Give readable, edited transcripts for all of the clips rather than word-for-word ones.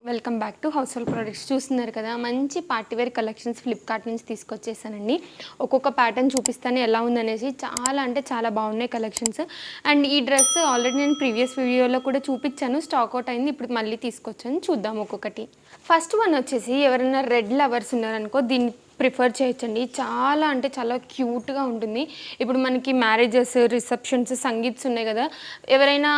Welcome back to house hold products. చూస్తున్నారు కదా, మంచి పార్టీవేర్ కలెక్షన్స్ ఫ్లిప్కార్ట్ నుంచి తీసుకొచ్చేసానండి. ఒక్కొక్క ప్యాటర్న్ చూపిస్తాను ఎలా ఉందనేసి. చాలా అంటే చాలా బాగున్నాయి కలెక్షన్స్. అండ్ ఈ డ్రెస్ ఆల్రెడీ నేను ప్రీవియస్ వీడియోలో కూడా చూపించాను, స్టాక్ అవుట్ అయింది. ఇప్పుడు మళ్ళీ తీసుకొచ్చాను, చూద్దాం ఒక్కొక్కటి. ఫస్ట్ వన్ వచ్చేసి ఎవరైనా రెడ్ లవర్స్ ఉన్నారనుకో దీన్ని ప్రిఫర్ చేయొచ్చండి. చాలా అంటే చాలా క్యూట్గా ఉంటుంది. ఇప్పుడు మనకి మ్యారేజెస్, రిసెప్షన్స్, సంగీత్స్ ఉన్నాయి కదా, ఎవరైనా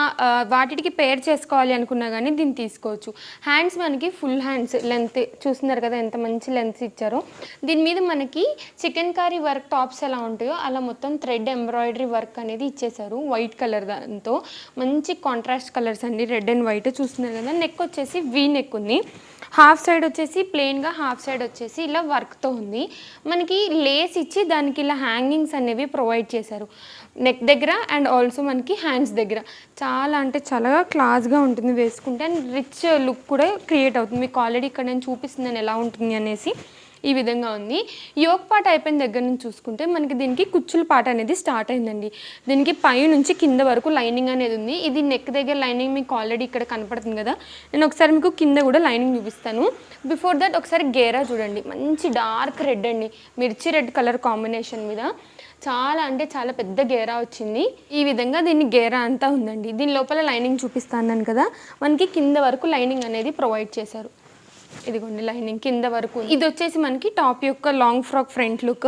వాటికి పేర్ చేసుకోవాలి అనుకున్నా కానీ దీన్ని తీసుకోవచ్చు. హ్యాండ్స్ మనకి ఫుల్ హ్యాండ్స్ లెంత్ చూస్తున్నారు కదా, ఎంత మంచి లెంత్ ఇచ్చారో. దీని మీద మనకి చికెన్ కారీ వర్క్ టాప్స్ ఎలా ఉంటాయో అలా మొత్తం థ్రెడ్ ఎంబ్రాయిడరీ వర్క్ అనేది ఇచ్చేసారు. వైట్ కలర్ దాంతో మంచి కాంట్రాస్ట్ కలర్స్ అండి, రెడ్ అండ్ వైట్. చూస్తున్నారు కదా, నెక్ వచ్చేసి వీ నెక్ ఉంది. హాఫ్ సైడ్ వచ్చేసి ప్లెయిన్గా, హాఫ్ సైడ్ వచ్చేసి ఇలా వర్క్తో ఉంది. మనకి లేస్ ఇచ్చి దానికి ఇలా హ్యాంగింగ్స్ అనేవి ప్రొవైడ్ చేశారు నెక్ దగ్గర అండ్ ఆల్సో మనకి హ్యాండ్స్ దగ్గర. చాలా అంటే చాలా క్లాస్గా ఉంటుంది వేసుకుంటే, అండ్ రిచ్ లుక్ కూడా క్రియేట్ అవుతుంది. మీకు ఆల్రెడీ ఇక్కడ నేను చూపిస్తున్నాను ఎలా ఉంటుంది అనేసి. ఈ విధంగా ఉంది. యోక్ పార్ట్ అయిపోయిన దగ్గర నుంచి చూసుకుంటే మనకి దీనికి కుచ్చుల పార్ట్ అనేది స్టార్ట్ అయిందండి. దీనికి పై నుంచి కింద వరకు లైనింగ్ అనేది ఉంది. ఇది నెక్ దగ్గర లైనింగ్ మీకు ఆల్రెడీ ఇక్కడ కనపడుతుంది కదా, నేను ఒకసారి మీకు కింద కూడా లైనింగ్ చూపిస్తాను. బిఫోర్ దట్ ఒకసారి గేరా చూడండి, మంచి డార్క్ రెడ్ అండి, మిర్చి రెడ్ కలర్ కాంబినేషన్ మీద చాలా అంటే చాలా పెద్ద గేరా వచ్చింది. ఈ విధంగా దీన్ని గేరా అంతా ఉందండి. దీని లోపల లైనింగ్ చూపిస్తాను కదా, మనకి కింద వరకు లైనింగ్ అనేది ప్రొవైడ్ చేశారు. ఇదిగోండి లైనింగ్ కింద వరకు. ఇది వచ్చేసి మనకి టాప్ యొక్క లాంగ్ ఫ్రాక్ ఫ్రంట్ లుక్,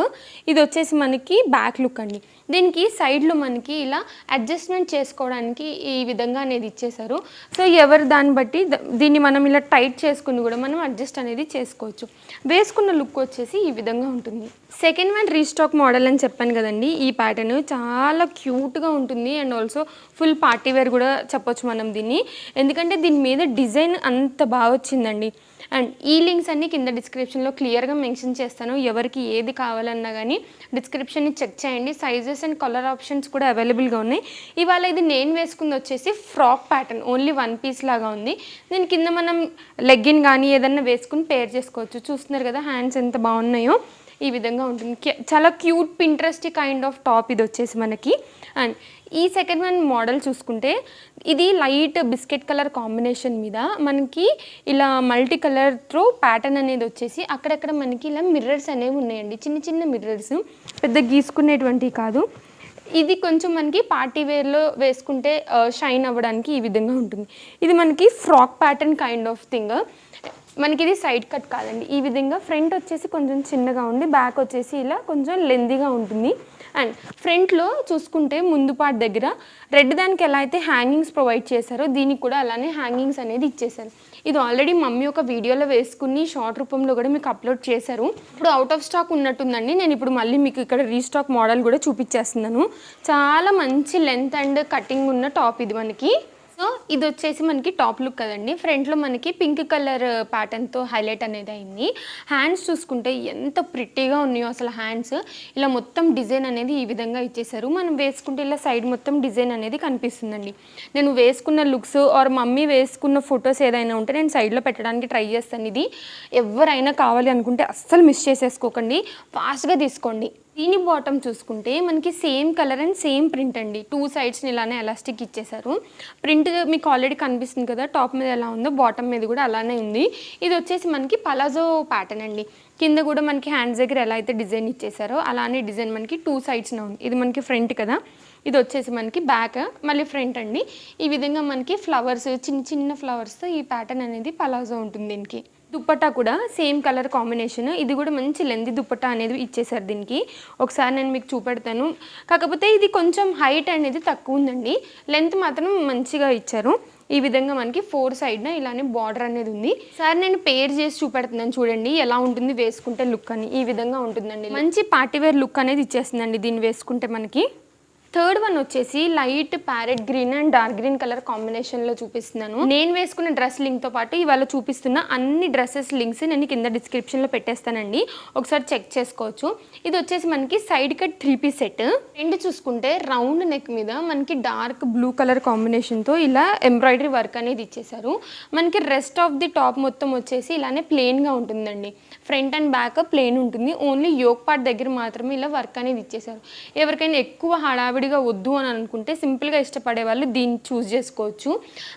ఇది వచ్చేసి మనకి బ్యాక్ లుక్ అండి. దీనికి సైడ్లో మనకి ఇలా అడ్జస్ట్మెంట్ చేసుకోవడానికి ఈ విధంగా అనేది ఇచ్చేసారు. సో ఎవరు దాన్ని బట్టి దీన్ని మనం ఇలా టైట్ చేసుకుని కూడా మనం అడ్జస్ట్ అనేది చేసుకోవచ్చు. వేసుకున్న లుక్ వచ్చేసి ఈ విధంగా ఉంటుంది. సెకండ్ వన్ రీస్టాక్ మోడల్ అని చెప్పాను కదండి. ఈ ప్యాటర్న్ చాలా క్యూట్గా ఉంటుంది అండ్ ఆల్సో ఫుల్ పార్టీవేర్ కూడా చెప్పొచ్చు మనం దీన్ని, ఎందుకంటే దీని మీద డిజైన్ అంత బాగా వచ్చిందండి. అండ్ ఈ లింక్స్ అన్నీ కింద డిస్క్రిప్షన్లో క్లియర్గా మెన్షన్ చేస్తాను. ఎవరికి ఏది కావాలన్నా కానీ డిస్క్రిప్షన్ని చెక్ చేయండి. సైజెస్ అండ్ కలర్ ఆప్షన్స్ కూడా అవైలబుల్గా ఉన్నాయి. ఇవాళ ఇది నేను వేసుకుంది వచ్చేసి frock pattern, only one piece లాగా ఉంది. దీని కింద మనం లెగ్గిన్ కానీ ఏదన్నా వేసుకుని పేర్ చేసుకోవచ్చు. చూస్తున్నారు కదా హ్యాండ్స్ ఎంత బాగున్నాయో. ఈ విధంగా ఉంటుంది. చాలా cute Pinterest kind of top ఇది వచ్చేసి మనకి. అండ్ ఈ సెకండ్ వన్ మోడల్ చూసుకుంటే ఇది లైట్ బిస్కెట్ కలర్ కాంబినేషన్ మీద మనకి ఇలా మల్టీ కలర్తో ప్యాటర్న్ అనేది వచ్చేసి అక్కడక్కడ మనకి ఇలా మిర్రర్స్ అనేవి ఉన్నాయండి, చిన్న చిన్న మిర్రర్స్, పెద్ద గీసుకునేటువంటివి కాదు. ఇది కొంచెం మనకి పార్టీ వేర్లో వేసుకుంటే షైన్ అవ్వడానికి ఈ విధంగా ఉంటుంది. ఇది మనకి frock pattern kind of thing. మనకి ఇది సైడ్ కట్ కాదండి. ఈ విధంగా ఫ్రంట్ వచ్చేసి కొంచెం చిన్నగా ఉండి బ్యాక్ వచ్చేసి ఇలా కొంచెం లెందీగా ఉంటుంది. అండ్ ఫ్రంట్లో చూసుకుంటే ముందు పార్ట్ దగ్గర రెడ్ దానికి ఎలా అయితే హ్యాంగింగ్స్ ప్రొవైడ్ చేశారో దీనికి కూడా అలానే హ్యాంగింగ్స్ అనేది ఇచ్చేసారు. ఇది ఆల్రెడీ మమ్మీ ఒక వీడియోలో వేసుకుని షార్ట్ రూపంలో కూడా మీకు అప్లోడ్ చేశారు. ఇప్పుడు అవుట్ ఆఫ్ స్టాక్ ఉన్నట్టుందండి. నేను ఇప్పుడు మళ్ళీ మీకు ఇక్కడ రీస్టాక్ మోడల్ కూడా చూపించేస్తున్నాను. చాలా మంచి లెంత్ అండ్ కటింగ్ ఉన్న టాప్ ఇది మనకి. సో ఇది వచ్చేసి మనకి టాప్ లుక్ కదండి. ఫ్రంట్లో మనకి పింక్ కలర్ ప్యాటర్న్తో హైలైట్ అనేది అయింది. హ్యాండ్స్ చూసుకుంటే ఎంత ప్రిట్టీగా ఉన్నాయో అసలు హ్యాండ్స్. ఇలా మొత్తం డిజైన్ అనేది ఈ విధంగా ఇచ్చేసారు. మనం వేసుకుంటే ఇలా సైడ్ మొత్తం డిజైన్ అనేది కనిపిస్తుందండి. నేను వేసుకున్న లుక్స్ ఆర్ మమ్మీ వేసుకున్న ఫొటోస్ ఏదైనా ఉంటే నేను సైడ్లో పెట్టడానికి ట్రై చేస్తాను. ఇది ఎవరైనా కావాలి అనుకుంటే అస్సలు మిస్ చేసేసుకోకండి, ఫాస్ట్గా తీసుకోండి. దీని బాటమ్ చూసుకుంటే మనకి same colour and same print అండి. టూ సైడ్స్ని ఇలానే ఎలాస్టిక్ ఇచ్చేసారు. ప్రింట్ మీకు ఆల్రెడీ కనిపిస్తుంది కదా, టాప్ మీద ఎలా ఉందో బాటమ్ మీద కూడా అలానే ఉంది. ఇది వచ్చేసి మనకి పలాజో ప్యాటర్న్ అండి. కింద కూడా మనకి హ్యాండ్స్ దగ్గర ఎలా అయితే డిజైన్ ఇచ్చేసారో అలానే డిజైన్ మనకి టూ సైడ్స్నే ఉంది. ఇది మనకి ఫ్రంట్ కదా, ఇది వచ్చేసి మనకి బ్యాక్, మళ్ళీ ఫ్రంట్ అండి. ఈ విధంగా మనకి ఫ్లవర్స్, చిన్న చిన్న ఫ్లవర్స్తో ఈ ప్యాటర్న్ అనేది పలాజో ఉంటుంది. దీనికి దుప్పట్టా కూడా సేమ్ కలర్ కాంబినేషన్. ఇది కూడా మంచి లెంత్ దుప్పట్టా అనేది ఇచ్చేసారు దీనికి. ఒకసారి నేను మీకు చూపెడతాను. కాకపోతే ఇది కొంచెం హైట్ అనేది తక్కువ ఉందండి, లెంత్ మాత్రం మంచిగా ఇచ్చారు. ఈ విధంగా మనకి ఫోర్ సైడ్న ఇలానే బార్డర్ అనేది ఉంది. సార్ నేను పేర్ చేసి చూపెడుతున్నాను చూడండి ఎలా ఉంటుంది వేసుకుంటే లుక్ అని. ఈ విధంగా ఉంటుందండి, మంచి పార్టీవేర్ లుక్ అనేది ఇచ్చేస్తుందండి దీన్ని వేసుకుంటే మనకి. థర్డ్ వన్ వచ్చేసి light parrot green and dark green colour కాంబినేషన్లో చూపిస్తున్నాను. నేను వేసుకున్న డ్రెస్ లింక్తో పాటు ఇవాళ చూపిస్తున్న అన్ని డ్రెస్సెస్ లింక్స్ నేను కింద డిస్క్రిప్షన్లో పెట్టేస్తానండి, ఒకసారి చెక్ చేసుకోవచ్చు. ఇది వచ్చేసి మనకి సైడ్ కట్ 3-piece సెట్. రెండు చూసుకుంటే రౌండ్ నెక్ మీద మనకి డార్క్ బ్లూ కలర్ కాంబినేషన్తో ఇలా ఎంబ్రాయిడరీ వర్క్ అనేది ఇచ్చేసారు. మనకి రెస్ట్ ఆఫ్ ది టాప్ మొత్తం వచ్చేసి ఇలానే ప్లెయిన్గా ఉంటుందండి. ఫ్రంట్ అండ్ బ్యాక్ ప్లెయిన్ ఉంటుంది. ఓన్లీ యోక్ పార్ట్ దగ్గర మాత్రమే ఇలా వర్క్ అనేది ఇచ్చేసారు. ఎవరికైనా ఎక్కువ హడావిడి హడావిడిగా వద్దు అని అనుకుంటే సింపుల్గా ఇష్టపడే వాళ్ళు దీన్ని చూస్ చేసుకోవచ్చు.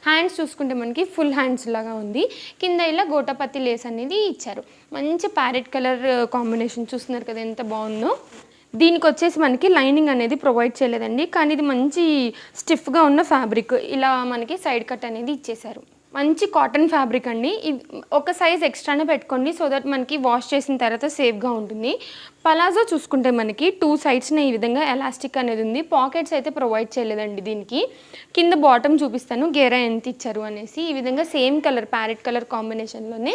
హ్యాండ్స్ చూసుకుంటే మనకి ఫుల్ హ్యాండ్స్ లాగా ఉంది. కింద ఇలా గోటాపత్తి లేస్ అనేది ఇచ్చారు. మంచి ప్యారెట్ కలర్ కాంబినేషన్ చూస్తున్నారు కదా ఎంత బాగుందో. దీనికి వచ్చేసి మనకి లైనింగ్ అనేది ప్రొవైడ్ చేయలేదండి, కానీ ఇది మంచి స్టిఫ్గా ఉన్న ఫ్యాబ్రిక్. ఇలా మనకి సైడ్ కట్ అనేది ఇచ్చేసారు. మంచి కాటన్ ఫ్యాబ్రిక్ అండి. ఇది ఒక సైజ్ ఎక్స్ట్రానే పెట్టుకోండి, సో దట్ మనకి వాష్ చేసిన తర్వాత సేఫ్గా ఉంటుంది. పలాజో చూసుకుంటే మనకి 2 సైడ్స్న ఈ విధంగా ఎలాస్టిక్ అనేది ఉంది. పాకెట్స్ అయితే ప్రొవైడ్ చేయలేదండి దీనికి. కింద బాటమ్ చూపిస్తాను గేరా ఎంత ఇచ్చారు అనేసి. ఈ విధంగా సేమ్ కలర్ ప్యారెట్ కలర్ కాంబినేషన్లోనే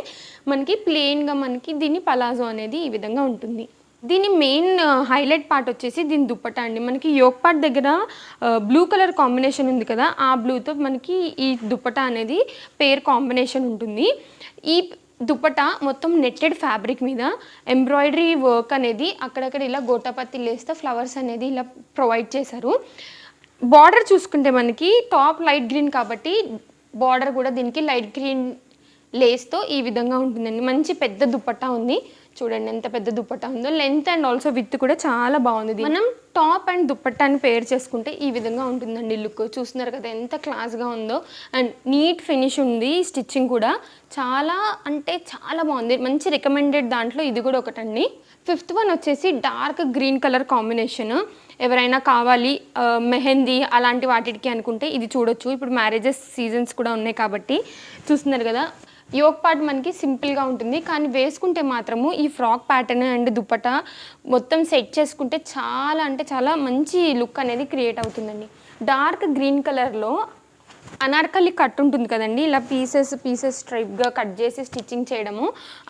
మనకి ప్లెయిన్గా మనకి దీని పలాజో అనేది ఈ విధంగా ఉంటుంది. దీని మెయిన్ హైలైట్ పార్ట్ వచ్చేసి దీని దుప్పటా అండి. మనకి యోక్ పార్ట్ దగ్గర బ్లూ కలర్ కాంబినేషన్ ఉంది కదా, ఆ బ్లూతో మనకి ఈ దుప్పటా అనేది పేర్ కాంబినేషన్ ఉంటుంది. ఈ దుప్పటా మొత్తం నెట్టెడ్ ఫ్యాబ్రిక్ మీద ఎంబ్రాయిడరీ వర్క్ అనేది అక్కడక్కడ ఇలా గోటాపత్తి లేస్తే ఫ్లవర్స్ అనేది ఇలా ప్రొవైడ్ చేశారు. బార్డర్ చూసుకుంటే మనకి టాప్ లైట్ గ్రీన్ కాబట్టి బార్డర్ కూడా దీనికి లైట్ గ్రీన్ లేస్తో ఈ విధంగా ఉంటుందండి. మంచి పెద్ద దుప్పట్టా ఉంది, చూడండి ఎంత పెద్ద దుప్పట్టా ఉందో. లెంత్ అండ్ ఆల్సో విత్ కూడా చాలా బాగుంది. మనం టాప్ అండ్ దుప్పట్టాని పేర్ చేసుకుంటే ఈ విధంగా ఉంటుందండి లుక్. చూస్తున్నారు కదా ఎంత క్లాస్గా ఉందో, అండ్ నీట్ ఫినిష్ ఉంది. స్టిచ్చింగ్ కూడా చాలా అంటే చాలా బాగుంది. మంచి రికమెండెడ్ దాంట్లో ఇది కూడా ఒకటండి. 5th వన్ వచ్చేసి డార్క్ గ్రీన్ కలర్ కాంబినేషన్. ఎవరైనా కావాలి మెహందీ అలాంటి వాటికి అనుకుంటే ఇది చూడొచ్చు. ఇప్పుడు మ్యారేజెస్ సీజన్స్ కూడా ఉన్నాయి కాబట్టి చూస్తున్నారు కదా. యోక్ పార్ట్ మనకి సింపుల్గా ఉంటుంది, కానీ వేసుకుంటే మాత్రము ఈ ఫ్రాక్ ప్యాటర్న్ అండ్ దుప్పటా మొత్తం సెట్ చేసుకుంటే చాలా అంటే చాలా మంచి లుక్ అనేది క్రియేట్ అవుతుందండి. డార్క్ గ్రీన్ కలర్లో అనార్కలి కట్ ఉంటుంది కదండి, ఇలా పీసెస్ స్ట్రైప్గా కట్ చేసి స్టిచ్చింగ్ చేయడము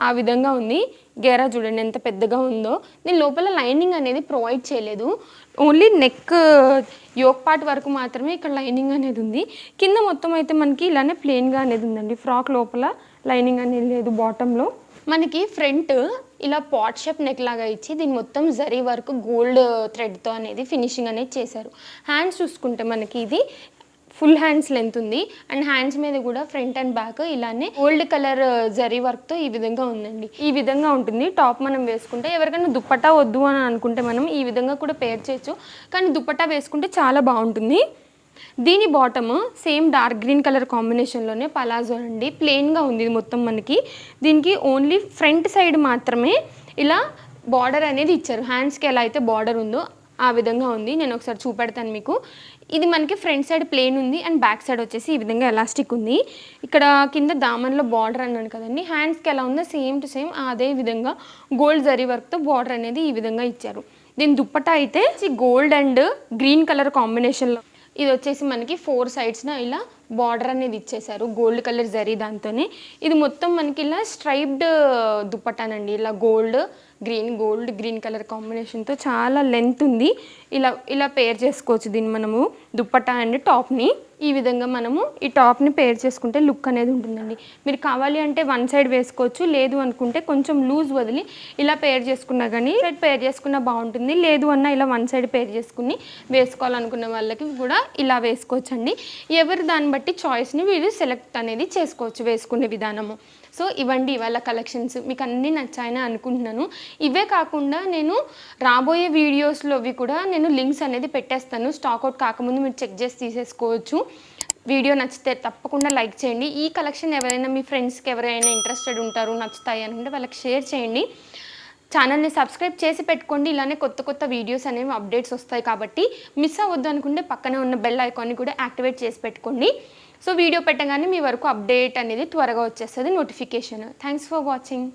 ఆ విధంగా ఉంది. గేరా చూడండి ఎంత పెద్దగా ఉందో. దీని లోపల లైనింగ్ అనేది ప్రొవైడ్ చేయలేదు, ఓన్లీ నెక్ యోక్ పార్ట్ వరకు మాత్రమే ఇక్కడ లైనింగ్ అనేది ఉంది. కింద మొత్తం అయితే మనకి ఇలానే ప్లెయిన్గా అనేది ఉందండి. ఫ్రాక్ లోపల లైనింగ్ అనేది లేదు. బాటంలో మనకి ఫ్రంట్ ఇలా పాట్ షేప్ నెక్ లాగా ఇచ్చి దీని మొత్తం జరీ వర్క్ గోల్డ్ థ్రెడ్తో అనేది ఫినిషింగ్ అనేది చేశారు. హ్యాండ్స్ చూసుకుంటే మనకి ఇది ఫుల్ హ్యాండ్స్ లెంత్ ఉంది, అండ్ హ్యాండ్స్ మీద కూడా ఫ్రంట్ అండ్ బ్యాక్ ఇలానే గోల్డ్ కలర్ జరీ వర్క్తో ఈ విధంగా ఉందండి. ఈ విధంగా ఉంటుంది టాప్ మనం వేసుకుంటే. ఎవరికైనా దుప్పట్టా వద్దు అని అనుకుంటే మనం ఈ విధంగా కూడా పేర్ చేయొచ్చు, కానీ దుప్పట్టా వేసుకుంటే చాలా బాగుంటుంది. దీని bottom same dark green colour కాంబినేషన్లోనే పలాజో అండి. ప్లెయిన్గా ఉంది ఇది మొత్తం మనకి. దీనికి ఓన్లీ ఫ్రంట్ సైడ్ మాత్రమే ఇలా బార్డర్ అనేది ఇచ్చారు. హ్యాండ్స్కి ఎలా అయితే బార్డర్ ఉందో ఆ విధంగా ఉంది. నేను ఒకసారి చూపెడతాను మీకు. ఇది మనకి ఫ్రంట్ సైడ్ ప్లెయిన్ ఉంది, అండ్ బ్యాక్ సైడ్ వచ్చేసి ఈ విధంగా ఎలాస్టిక్ ఉంది. ఇక్కడ కింద దామన్లో బార్డర్ అన్నాను కదండి, హ్యాండ్స్కి ఎలా ఉందో సేమ్ టు సేమ్ అదే విధంగా గోల్డ్ జరీ వర్క్తో బార్డర్ అనేది ఈ విధంగా ఇచ్చారు. దీని దుప్పటా అయితే గోల్డ్ అండ్ గ్రీన్ కలర్ కాంబినేషన్లో ఇది వచ్చేసి మనకి 4 సైడ్స్న ఇలా బార్డర్ అనేది ఇచ్చేసారు గోల్డ్ కలర్ జరీ దాంతోనే. ఇది మొత్తం మనకి ఇలా స్ట్రైప్డ్ దుప్పటానండి. ఇలా గోల్డ్ గ్రీన్ కలర్ కాంబినేషన్తో చాలా లెంత్ ఉంది. ఇలా పేర్ చేసుకోవచ్చు దీన్ని మనము దుప్పటా అండ్ టాప్ని. ఈ విధంగా మనము ఈ టాప్ని పేర్ చేసుకుంటే లుక్ అనేది ఉంటుందండి. మీరు కావాలి అంటే 1 సైడ్ వేసుకోవచ్చు, లేదు అనుకుంటే కొంచెం లూజ్ వదిలి ఇలా పేర్ చేసుకున్నా కానీ సైడ్ పేర్ చేసుకున్నా బాగుంటుంది. లేదు అన్న ఇలా 1 సైడ్ పేర్ చేసుకుని వేసుకోవాలనుకున్న వాళ్ళకి కూడా ఇలా వేసుకోవచ్చు అండి. ఎవరు దాన్ని బట్టి చాయిస్ని వీళ్ళు సెలెక్ట్ అనేది చేసుకోవచ్చు వేసుకునే విధానము. సో ఇవ్వండి ఇవాళ కలెక్షన్స్. మీకు అన్నీ నచ్చాయని అనుకుంటున్నాను. ఇవే కాకుండా నేను రాబోయే వీడియోస్లోవి కూడా నేను లింక్స్ అనేది పెట్టేస్తాను. స్టాక్అవుట్ కాకముందు మీరు చెక్ చేసి తీసేసుకోవచ్చు. వీడియో నచ్చితే తప్పకుండా లైక్ చేయండి. ఈ కలెక్షన్ ఎవరైనా మీ ఫ్రెండ్స్కి ఎవరైనా ఇంట్రెస్టెడ్ ఉంటారు నచ్చుతాయి అనుకుంటే వాళ్ళకి షేర్ చేయండి. ఛానల్ని సబ్స్క్రైబ్ చేసి పెట్టుకోండి. ఇలానే కొత్త వీడియోస్ అనేవి అప్డేట్స్ వస్తాయి కాబట్టి మిస్ అవ్వద్దు అనుకుంటే పక్కనే ఉన్న బెల్ ఐకాన్ని కూడా యాక్టివేట్ చేసి పెట్టుకోండి. సో వీడియో పెట్టగానే మీ వరకు అప్డేట్ అనేది త్వరగా వచ్చేస్తుంది నోటిఫికేషన్. Thanks for watching.